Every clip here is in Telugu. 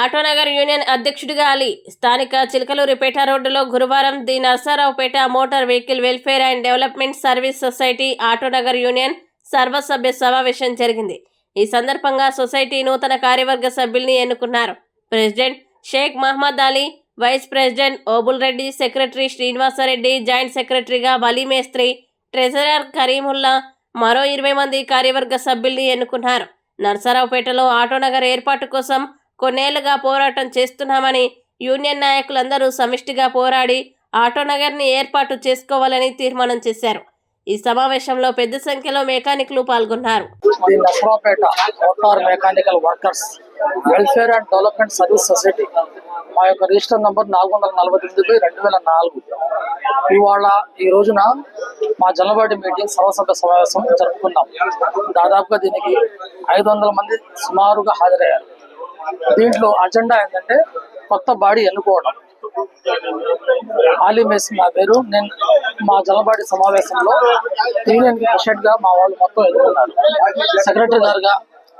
ఆటోనగర్ యూనియన్ అధ్యక్షుడిగా అలీ. స్థానిక చిలకలూరిపేట రోడ్డులో గురువారం the Narasaraopet motor vehicle welfare and development service society Autonagar union సర్వసభ్య సమావేశం జరిగింది. ఈ సందర్భంగా సొసైటీ నూతన కార్యవర్గ సభ్యుల్ని ఎన్నుకున్నారు. President Shaik Mohammed Ali, vice president Obul Reddy, secretary Srinivasa Reddy, joint సెక్రటరీగా వలీ మేస్త్రి, ట్రెజరర్ కరీముల్లా, మరో 20 మంది కార్యవర్గ సభ్యుల్ని ఎన్నుకున్నారు. నర్సారావుపేటలో ఆటోనగర్ ఏర్పాటు కోసం కొన్నేళ్లుగా పోరాటం చేస్తున్నామని, యూనియన్ నాయకులందరూ సమిష్టిగా పోరాడి ఆటోనగర్ని ఏర్పాటు చేసుకోవాలని తీర్మానం చేశారు. ఈ సమావేశంలో పెద్ద సంఖ్యలో మెకానిక్లు పాల్గొన్నారు. Narasaraopet motor mechanical workers welfare and development service society మా యొక్క రిజిస్టర్ నంబర్ 448/2004. ఇవాళ ఈ రోజున మా జనరల్ మీటింగ్ సర్వసభ్య సమావేశం జరుపుకున్నాం. దాదాపుగా దీనికి 500 మంది సుమారుగా హాజరయ్యారు. దీంట్లో అజెండా ఏంటంటే కొత్త బాడీ ఎన్నుకోవడం. ఆలీ మేస్త్రి నా పేరు. నేను మా జనరల్ సమావేశంలో యూనియన్కి ప్రెసిడెంట్గా మా వాళ్ళు మొత్తం ఎన్నుకున్నారు. సెక్రటరీ గారుగా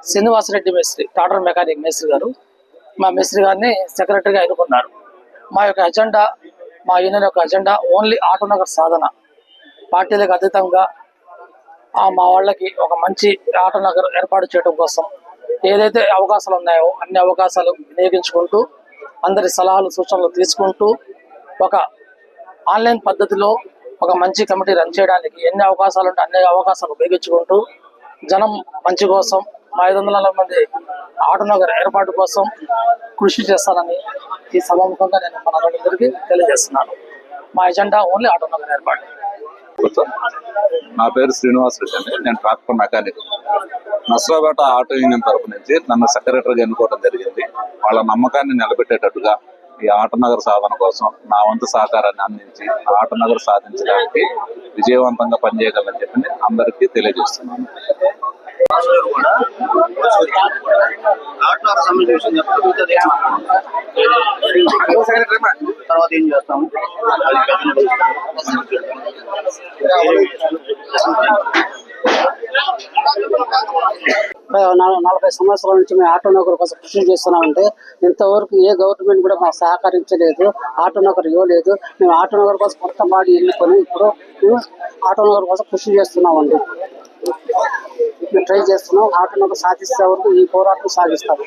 శ్రీనివాసరెడ్డి మేస్త్రి, టాటర్ మెకానిక్ మేస్త్రి గారు, మా మేస్త్రి గారిని సెక్రటరీగా ఎన్నుకున్నారు. మా యొక్క అజెండా, మా యూనియన్ యొక్క అజెండా ఓన్లీ ఆటోనగర్ సాధన. పార్టీలకు అతీతంగా మా వాళ్ళకి ఒక మంచి ఆటోనగర్ ఏర్పాటు చేయడం కోసం ఏదైతే అవకాశాలు ఉన్నాయో అన్ని అవకాశాలు వినియోగించుకుంటూ, అందరి సలహాలు సూచనలు తీసుకుంటూ, ఒక ఆన్లైన్ పద్ధతిలో ఒక మంచి కమిటీ రన్ చేయడానికి ఎన్ని అవకాశాలు ఉంటే అన్ని అవకాశాలు ఉపయోగించుకుంటూ, జనం మంచి కోసం మా 500 మంది ఆటోనగర్ ఏర్పాటు కోసం కృషి చేస్తానని ఈ సభాముఖంగా నేను మన అందరికీ తెలియజేస్తున్నాను. మా ఎజెండా ఓన్లీ ఆటోనగర్ ఏర్పాటు. నా పేరు శ్రీనివాసరెడ్డి అండి. నేను tractor mechanic. Narasaraopet auto union తరపు నుంచి నన్ను సెక్రటరీగా ఎన్నుకోవడం జరిగింది. వాళ్ళ నమ్మకాన్ని నిలబెట్టేటట్టుగా ఈ ఆటోనగర్ సాధన కోసం నా వంతు సహకారాన్ని అందించి ఆటోనగర్ సాధించడానికి విజయవంతంగా పనిచేయగలని చెప్పి అందరికీ తెలియజేస్తున్నాను. తర్వాత ఏం చేస్తాము, 40 సంవత్సరాల నుంచి మేము ఆటోనగర్ కోసం కృషి చేస్తున్నామంటే ఇంతవరకు ఏ గవర్నమెంట్ కూడా మాకు సహకరించలేదు, ఆటోనగర్ ఇవ్వలేదు. మేము ఆటోనగర్ కోసం కొత్త బాడీ ఎన్నుకొని ఇప్పుడు మేము ఆటోనగర్ కోసం కృషి చేస్తున్నామండి. మేము ట్రై చేస్తున్నాం. ఆటోనగర్ సాధిస్తే వరకు ఈ పోరాటం సాగిస్తాము.